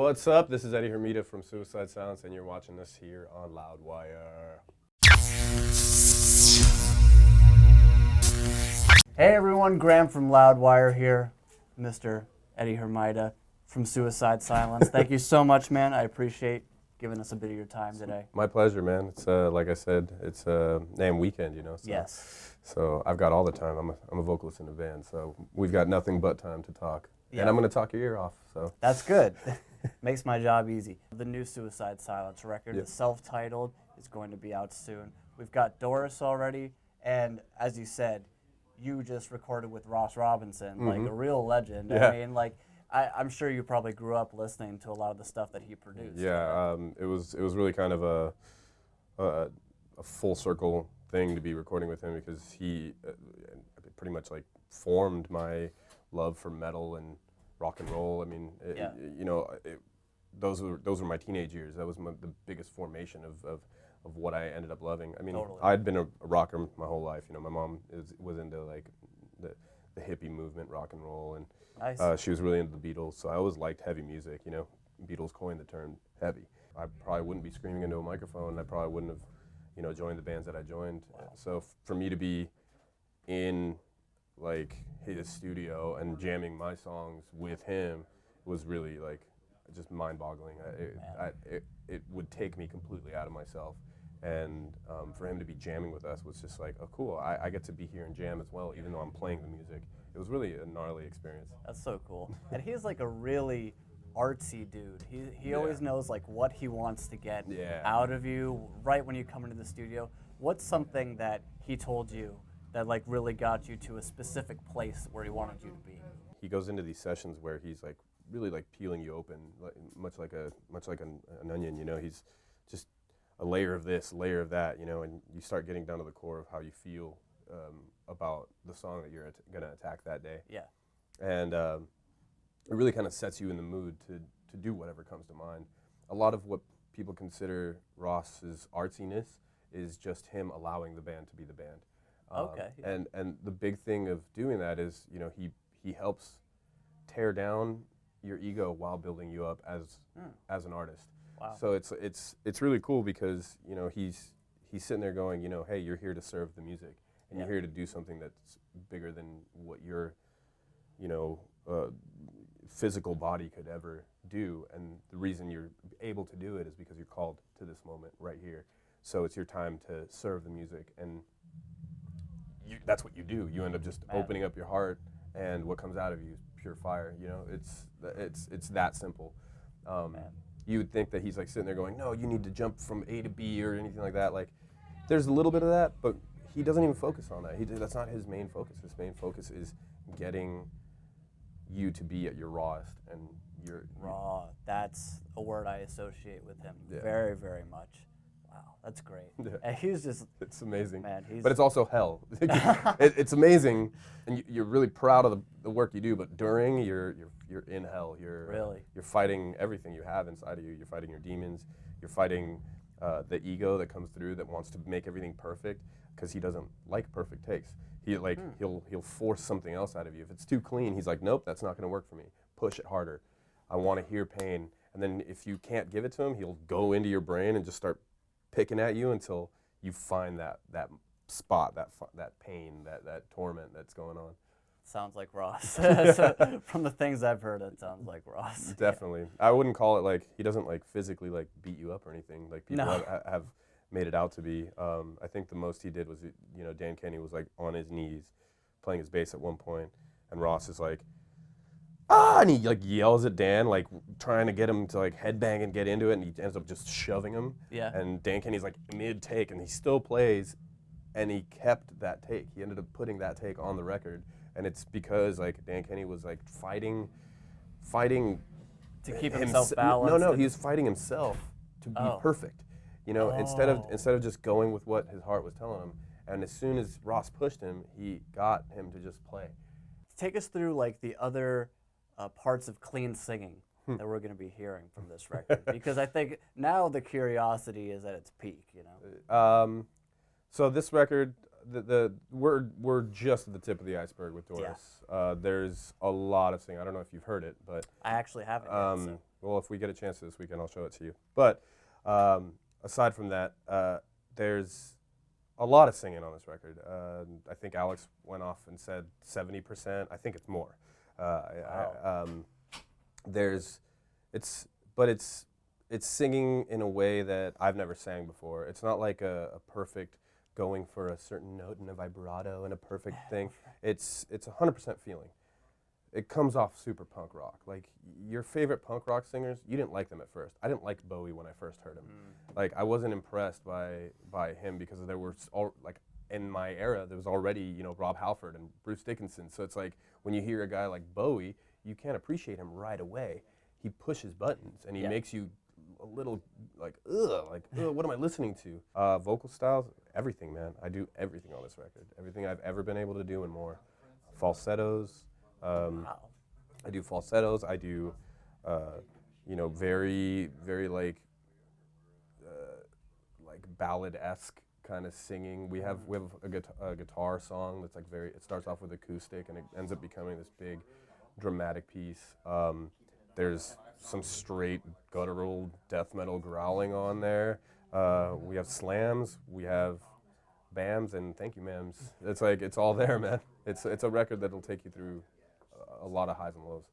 What's up? This is Eddie Hermida from Suicide Silence, and you're watching this here on Loudwire. Hey everyone, Graham from Loudwire here, Mr. Eddie Hermida from Suicide Silence. Thank you so much, man. I appreciate giving us a bit of your time today. My pleasure, man. It's like I said, it's a NAMM weekend, you know. So, Yes. So I've got all the time. I'm a vocalist in the band, so we've got nothing but time to talk. Yeah. And I'm going to talk your ear off. So That's good. Makes my job easy. The new Suicide Silence record, Yep. the self-titled, is going to be out soon. We've got Doris already, and as you said, you just recorded with Ross Robinson, like a real legend. Yeah. I mean, like, I'm sure you probably grew up listening to a lot of the stuff that he produced. yeah, it was really kind of a full circle thing to be recording with him, because he pretty much like formed my love for metal and rock and roll. I mean, those were my teenage years. That was the biggest formation of what I ended up loving. I mean, Totally. I'd been a rocker my whole life. You know, my mom was into like the hippie movement, rock and roll, and Nice. she was really into the Beatles. So I always liked heavy music. You know, Beatles coined the term heavy. I probably wouldn't be screaming into a microphone. I probably wouldn't have, you know, joined the bands that I joined. Wow. So for me to be in like his studio and jamming my songs with him was really like just mind-boggling. It would take me completely out of myself, and for him to be jamming with us was just like, oh cool, I get to be here and jam as well, even though I'm playing the music. It was really a gnarly experience. That's so cool. And he's like a really artsy dude. He Yeah. always knows like what he wants to get Yeah. out of you right when you come into the studio. What's something that he told you that like really got you to a specific place where he wanted you to be? He goes into these sessions where he's like really like peeling you open, like, much like an onion. You know, he's just a layer of this, a layer of that. You know, and you start getting down to the core of how you feel about the song that you're gonna attack that day. Yeah. And it really kind of sets you in the mood to do whatever comes to mind. A lot of what people consider Ross's artsiness is just him allowing the band to be the band. Okay. Yeah. And the big thing of doing that is, you know, he helps tear down your ego while building you up as an artist. Wow. So it's really cool, because, you know, he's sitting there going, you know, hey, you're here to serve the music, and Yeah. you're here to do something that's bigger than what your, you know, physical body could ever do. And the reason you're able to do it is because you're called to this moment right here. So it's your time to serve the music, and that's what you do. You end up just opening up your heart, and what comes out of you is pure fire. You know, it's that simple. You would think that he's like sitting there going, no, you need to jump from A to B or anything like that. Like, there's a little bit of that, but he doesn't even focus on that. That's not his main focus. His main focus is getting you to be at your rawest, and you're Raw. That's a word I associate with him Yeah. very, very much. Wow, that's great. Yeah. And he's just, It's amazing. man, he's. But it's also hell. It's amazing, and you're really proud of the work you do. But during, you're in hell. Really? You're fighting everything you have inside of you. You're fighting your demons. You're fighting the ego that comes through that wants to make everything perfect, because he doesn't like perfect takes. He'll force something else out of you. If it's too clean, he's like, nope, that's not going to work for me. Push it harder. I want to hear pain. And then if you can't give it to him, he'll go into your brain and just start picking at you until you find that spot, that pain, that torment that's going on. Sounds like Ross. So, from the things I've heard, it sounds like Ross. Definitely. I wouldn't call it like, he doesn't like physically like beat you up or anything like people No. have made it out to be. I think the most he did was, you know, Dan Kenny was like on his knees playing his bass at one point, and Ross is like, and he like yells at Dan, like trying to get him to like headbang and get into it, and he ends up just shoving him. Yeah. And Dan Kenny's like mid-take, and he still plays, and he kept that take. He ended up putting that take on the record, and it's because like Dan Kenny was like fighting To keep himself balanced. No, he was fighting himself to be perfect. You know, instead of just going with what his heart was telling him. And as soon as Ross pushed him, he got him to just play. Take us through like the other parts of clean singing that we're going to be hearing from this record, because I think now the curiosity is at its peak. You know. So this record, we're just at the tip of the iceberg with Doris. There's a lot of singing. I don't know if you've heard it, but I actually haven't yet. So. well, if we get a chance this weekend, I'll show it to you. But aside from that, there's a lot of singing on this record. I think Alex went off and said 70%. I think it's more. Wow. It's singing in a way that I've never sang before. It's not like a perfect going for a certain note and a vibrato and a perfect thing. It's 100% feeling. It comes off super punk rock. Like your favorite punk rock singers, you didn't like them at first. I didn't like Bowie when I first heard him. Like I wasn't impressed by him because there were like in my era there was already Rob Halford and Bruce Dickinson. So it's like when you hear a guy like Bowie, you can't appreciate him right away. He pushes buttons and he makes you a little like ugh, what am I listening to? Vocal styles, everything, man. I do everything on this record. Everything I've ever been able to do and more. Falsettos. I do falsettos. I do, very, very like ballad-esque kind of singing. We have a guitar song that's like it starts off with acoustic and it ends up becoming this big dramatic piece. There's some straight guttural death metal growling on there. We have slams. We have bams and thank you, ma'ams. It's like it's all there, man. It's a record that'll take you through a lot of highs and lows.